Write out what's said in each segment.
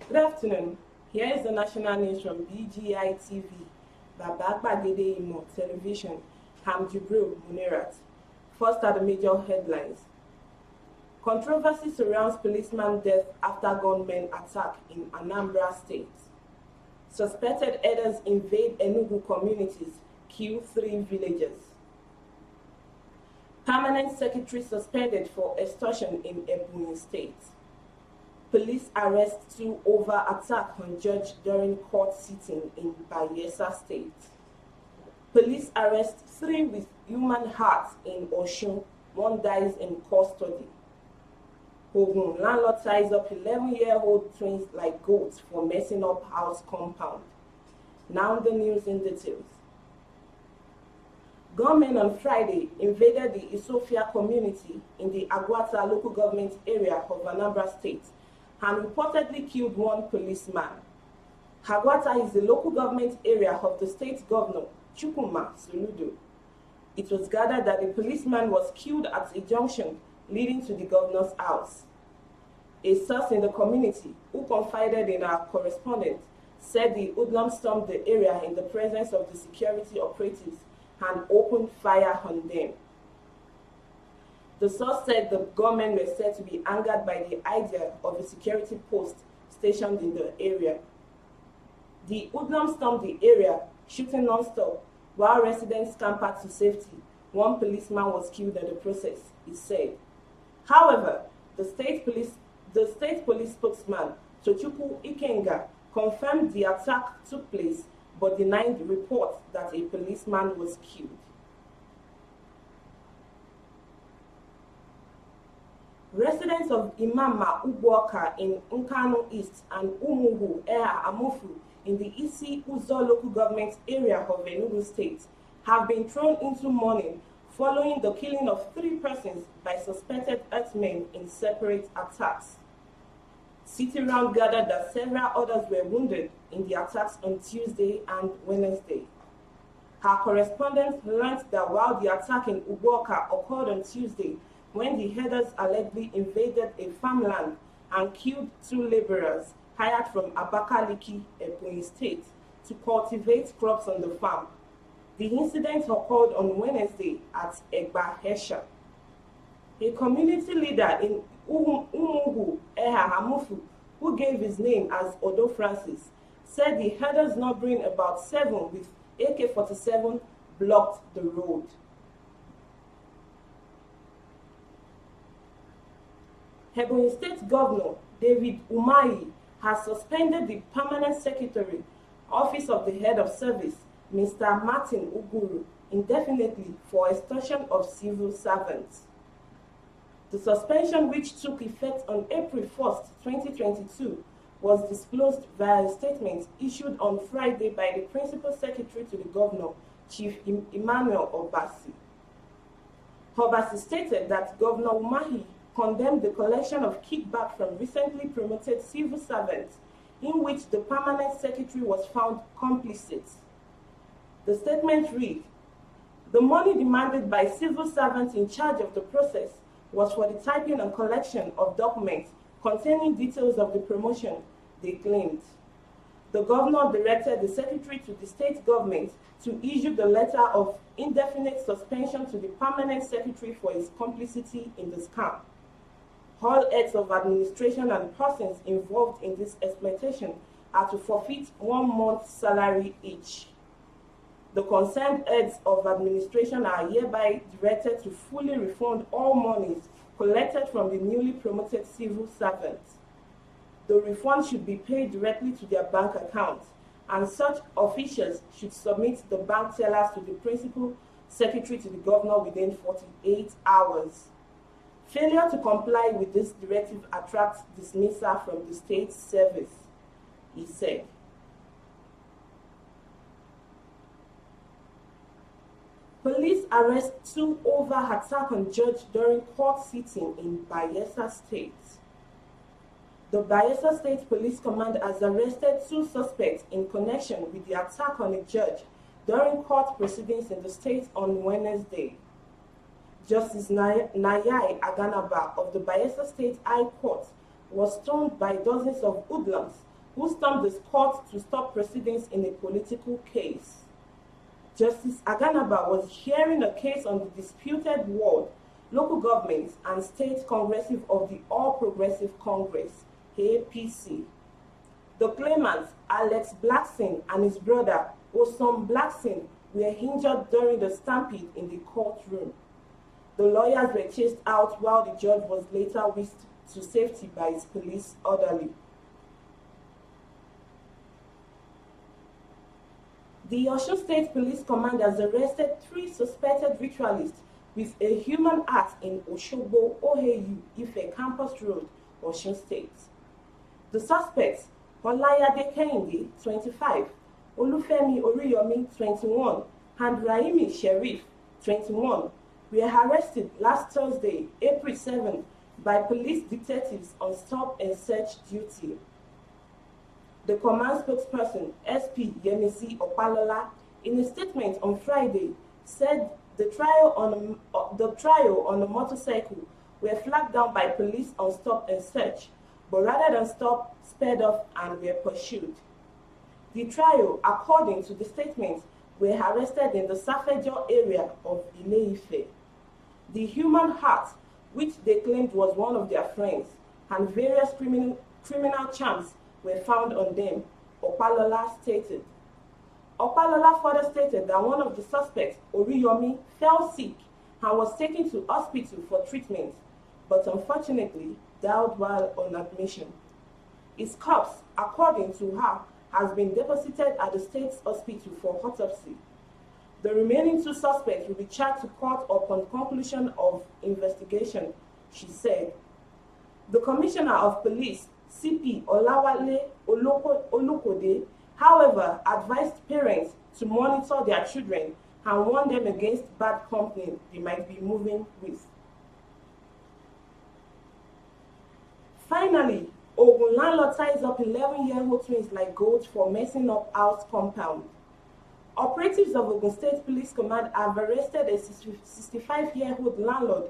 Good afternoon. Here is the national news from BGI TV, Babakba Gede Imo Television, Hamjibril Munirat. First are the major headlines. Controversy surrounds policeman death after gunmen attack in Anambra State. Suspected herders invade Enugu communities, kill 3 villagers. Permanent secretary suspended for extortion in Ebonyi State. Police arrest 2 over attack on judge during court sitting in Bayelsa State. Police arrest 3 with human hearts in Osun. 1 dies in custody. Ogun, landlord ties up 11-year-old twins like goats for messing up house compound. Now the news in details. Gunmen on Friday invaded the Isofia community in the Agwata local government area of Anambra State and reportedly killed 1 policeman. Agwata is the local government area of the state governor, Chukwuma Soludo. It was gathered that the policeman was killed at a junction leading to the governor's house. A source in the community, who confided in our correspondent, said the hoodlums stormed the area in the presence of the security operatives and opened fire on them. The source said the gunmen were said to be angered by the idea of a security post stationed in the area. The hoodlums stormed the area, shooting non-stop, while residents scampered to safety. 1 policeman was killed in the process, it said. However, the state police spokesman, Tochukwu Ikenga, confirmed the attack took place but denied the report that a policeman was killed. Residents of Imama Ugwoka in Nkanu East and Umuhu Eha Amufu in the Isi Uzo local government area of Enugu State have been thrown into mourning following the killing of 3 persons by suspected Herdsmen in separate attacks. City Round gathered that several others were wounded in the attacks on Tuesday and Wednesday. Her correspondent learned that while the attack in Ugwoka occurred on Tuesday, when the herders allegedly invaded a farmland and killed 2 laborers hired from Abakaliki, Ebonyi State, to cultivate crops on the farm. The incident occurred on Wednesday at Egba Hesha. A community leader in Umuhu Eha Hamufu, who gave his name as Odo Francis, said the herders numbering about 7 with AK-47 blocked the road. Ebonyi State Governor David Umahi has suspended the Permanent Secretary, Office of the Head of Service, Mr. Martin Uguru, indefinitely for extortion of civil servants. The suspension, which took effect on April 1, 2022, was disclosed via a statement issued on Friday by the Principal Secretary to the Governor, Chief Emmanuel Obasi. Obasi stated that Governor Umahi condemned the collection of kickback from recently promoted civil servants, in which the Permanent Secretary was found complicit. The statement read, "The money demanded by civil servants in charge of the process was for the typing and collection of documents containing details of the promotion," they claimed. The governor directed the secretary to the state government to issue the letter of indefinite suspension to the permanent secretary for his complicity in the scam. All heads of administration and persons involved in this exploitation are to forfeit 1 month's salary each. The concerned heads of administration are hereby directed to fully refund all monies collected from the newly promoted civil servants. The refund should be paid directly to their bank accounts, and such officials should submit the bank tellers to the principal secretary to the governor within 48 hours. Failure to comply with this directive attracts dismissal from the state service, he said. Police arrest 2 over attack on judge during court sitting in Bayelsa State. The Bayelsa State Police Command has arrested 2 suspects in connection with the attack on a judge during court proceedings in the state on Wednesday. Justice Nayai Aganaba of the Bayelsa State High Court was stormed by dozens of hoodlums who stormed the court to stop proceedings in a political case. Justice Anambra was hearing a case on the disputed ward, local governments, and state congressive of the All Progressive Congress, APC. The claimants, Alex Blackson and his brother, Osun Blackson, were injured during the stampede in the courtroom. The lawyers were chased out while the judge was later whisked to safety by his police orderly. The Osun State Police Command has arrested 3 suspected ritualists with a human axe in Osogbo, OAU, Ife Campus Road, Osun State. The suspects, Olayade Kehinde, 25, Olufemi Oriyomi, 21, and Raimi Sheriff, 21, were arrested last Thursday, April 7, by police detectives on stop and search duty. The command spokesperson, SP Yemisi Opalola, in a statement on Friday, said the trial on a motorcycle were flagged down by police on stop and search, but rather than stop, sped off and were pursued. The trio, according to the statement, were arrested in the Safejo area of Ile-Ife. The human heart, which they claimed was one of their friends, and various criminal charms were found on them, Opalola stated. Opalola further stated that one of the suspects, Oriyomi, fell sick and was taken to hospital for treatment, but unfortunately died while on admission. His corpse, according to her, has been deposited at the state's hospital for autopsy. The remaining 2 suspects will be charged to court upon conclusion of investigation, she said. The Commissioner of Police, CP Olawale Olukode, however, advised parents to monitor their children and warn them against bad company they might be moving with. Finally, Ogun landlord ties up 11-year-old twins like goats for messing up house compound. Operatives of Ogun State Police Command have arrested a 65-year-old landlord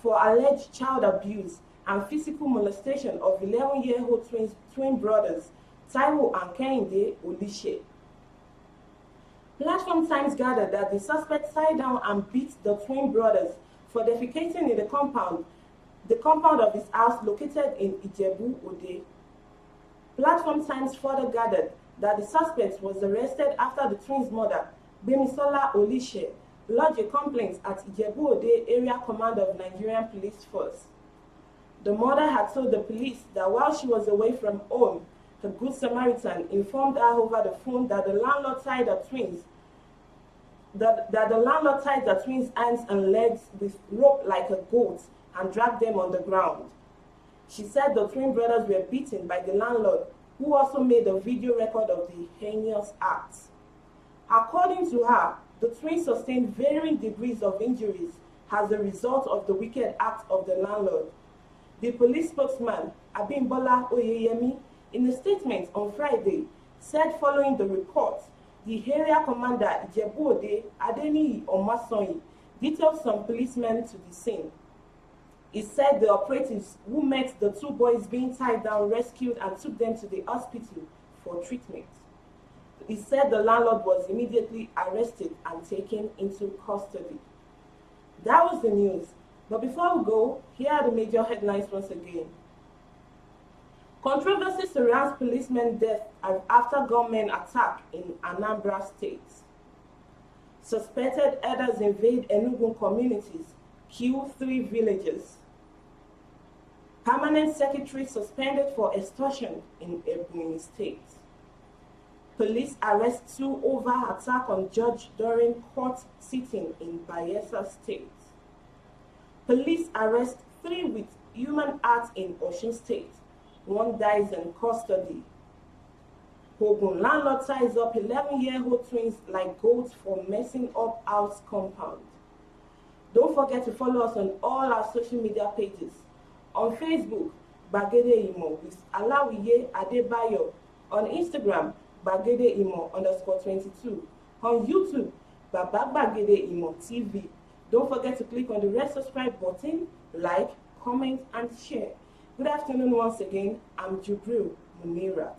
for alleged child abuse and physical molestation of 11-year-old twin brothers, Taiwo and Kehinde Olishe. Platform Times gathered that the suspect tied down and beat the twin brothers for defecating in the compound of his house located in Ijebu Ode. Platform Times further gathered that the suspect was arrested after the twins' mother, Bemisola Olishe, lodged a complaint at Ijebu Ode Area Command of Nigerian Police Force. The mother had told the police that while she was away from home, the Good Samaritan informed her over the phone that the landlord tied the twins' hands and legs with rope like a goat and dragged them on the ground. She said the twin brothers were beaten by the landlord, who also made a video record of the heinous acts. According to her, the twins sustained varying degrees of injuries as a result of the wicked act of the landlord. The police spokesman, Abimbola Oyeyemi, in a statement on Friday, said following the report, the area commander Ijebu Ode, Adeniyi Omasonyi, detailed some policemen to the scene. He said the operatives who met the 2 boys being tied down rescued and took them to the hospital for treatment. He said the landlord was immediately arrested and taken into custody. That was the news. But before we go, here are the major headlines once again. Controversy surrounds policeman death after gunmen attack in Anambra State. Suspected herders invade Enugu communities, kill 3 villagers. Permanent secretary suspended for extortion in Ebonyi State. Police arrest 2 over attack on judge during court sitting in Bayelsa State. Police arrest 3 with human acts in Osun State. 1 dies in custody. Ogun landlord ties up 11-year-old twins like goats for messing up house compound. Don't forget to follow us on all our social media pages. On Facebook, Bagede Imo with Alawiye Adebayo. On Instagram, Bagede Imo _22. On YouTube, Baba Bagede Imo TV. Don't forget to click on the red subscribe button, like, comment, and share. Good afternoon once again. I'm Jubril Munirat.